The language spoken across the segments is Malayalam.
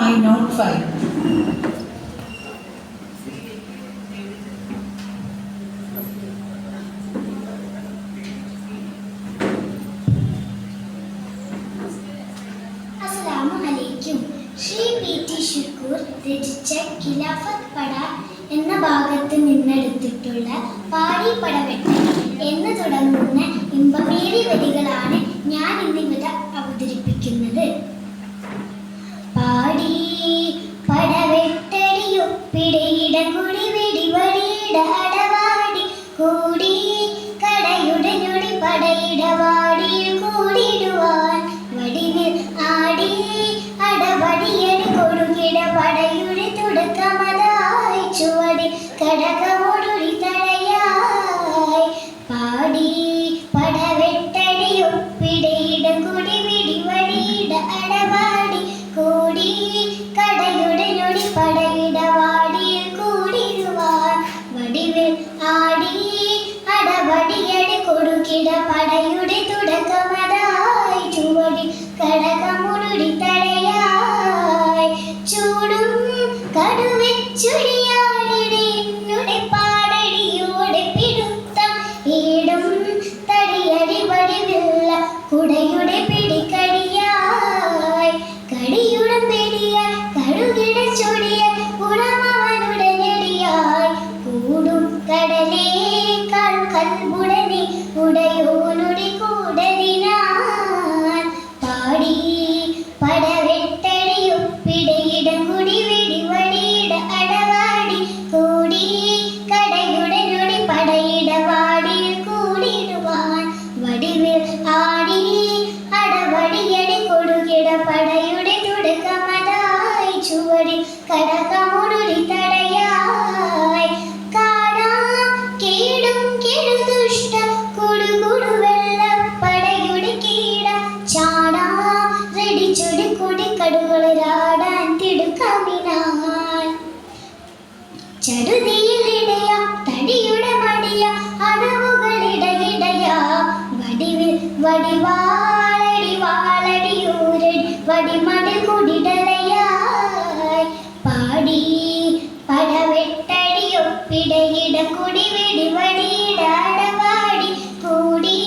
I note 5. Shri P T. Shukkur രചിച്ച ഖിലാഫത്ത് പട എന്ന ഭാഗത്ത് നിന്നെടുത്തിട്ടുള്ള പാടി പടവെട്ടൽ എന്ന് തുടങ്ങുന്ന ഇമ്പമേറിയ വരികളാണ് ഞാൻ ഇന്നിവിടെ അവതരിപ്പിക്കുന്നത്. പാടി പടവെട്ടടിയൊപ്പിടയിടകുടി വെടിവടിയിട അടവാടി കൂടി കടയുടെ ഞൊടി പടയിടവാടിയിൽ കൂടിടുവാൻ വടിവിൽ ആടി അടവടിയടി കൊടുകിട പടയുടെ തുടക്കമതായി ചുവടി കടകമൊടുടി തടയായി പാടി പടവെട്ടടിയൊപ്പിടയിടം കുടി വെടിവടിയിട അടവാടി കൂടി കടയുടെ ഞൊടി പടയിടവാടിയിൽ കൂടിടുവാൻ വടിവിൽ ആടി അടവടിയടി കൊടുകിട പടയുടെ തുടക്കമതായി ചുവടി കടകമൊടുടി തടയായി ചൂടും കടുവെച്ചുടിയാടിടെ എന്നുടെ പാടടിയോടെ പിടുത്തം ഈടും തടിയടി വടിവില്ല കുടയുടെ പിടിക്കടിയായി കടിയുടം പെടിയായി കടുകിട ചൊടിയ ഉടമവനുടെ ഞെടിയായി കൂടും കടലേ കൽബുടനെ ഉടയോനുടെ കൂടലിനാൻ പാടി പടവെട്ടടിയൊപ്പിടയിടം കുടി വെടിവടിയിട അടവാടി കൂടി കടയുടെ ഞൊടി പടയിടവാടിയിൽ കൂടിടുവാൻ വടിവിൽ ആടി അടവടിയടി കൊടുകിട പടയുടെ തുടക്കമതായി ചുവടി കടകമൊടുടി തടയായി കാടാ കേടും കെടുദുഷ്ട കൊടുകുടു വെള്ളപ്പടയുടെ കീട ചാടാ റെഡിച്ചൊടി കുടി കടുകളാടാൻ തിടുക്കമിനാൻ ചടുതിയിലിടയ തടിയുടെ മടിയ അടവുകളിടയിടയ വടിവിൽ വടിവാളടി വാളടിയൂരടി വടിമടി കുടിടലയായി പാടി പടവെട്ടടിയൊപ്പിടയിട കുടി വെടിവടിയിട അടവാടി കൂടി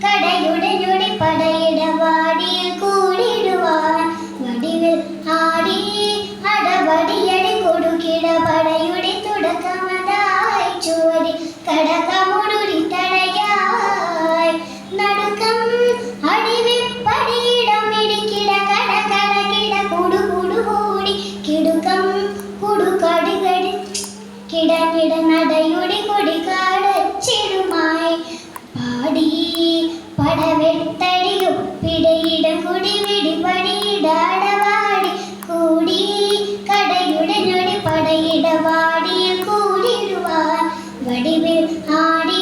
കടയുടെ ഞൊടി പടയിടവാടിയിൽ കൂടിടുവാൻ വടിവിൽ ആടി അടവടിയടി കൊടുകിട പടയുടെ തുടക്കമതായി ചുവടി കടകമൊടുടി തടയായി നടുക്കം അടിവിപ്പടിയിടം ഇടിക്കിട കടകടകിട കൂടുകൂടി കിടുക്കം കുടുകടികടി കിടകിട നടയുടെ കൊടികാടച്ചിടുമായി പാടി പടവെട്ടടിയൊപ്പിടയിടം കുടി വെടിവടിയിട അടവാടി കൂടി കടയുടെ ഞൊടി പടയിടവാടിയിൽ കൂടിടുവാൻ വടിവിൽ ആടി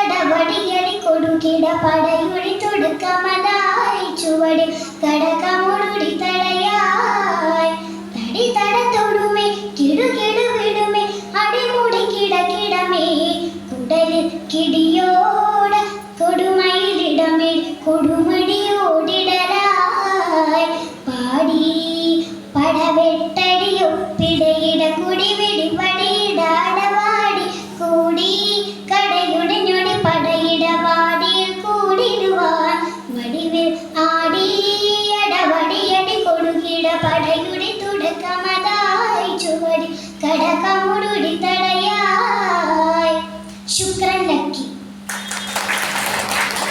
അടവടിയടി കൊടുകിട പടയുടെ തുടക്കമതായി ചുവടി കടകമൊടുടി തടയായി തടി തടത്തൊടുമേ കിടുകിടു വിടുമേ അടിമുടി കിടകിടമേ കുടലിൽ കിടിയോട കൊടുമയിലിടമേ കൊടുമടിയോടിടലായി പാടി പടവെട്ടടിയൊപ്പിടയിട കുടി വെടിവടിയിട അടവാടി കൂടി കടയുടെ ഞൊടി പടയിടവാടിയിൽ കൂടിടുവാൻ വടിവിൽ ആടി അടവടിയടി കൊടുകിട പടയുടെ തുടക്കമതായി ചുവടി കടകമൊടുടി തടയായി. ശുക്രൻ ലക്കി.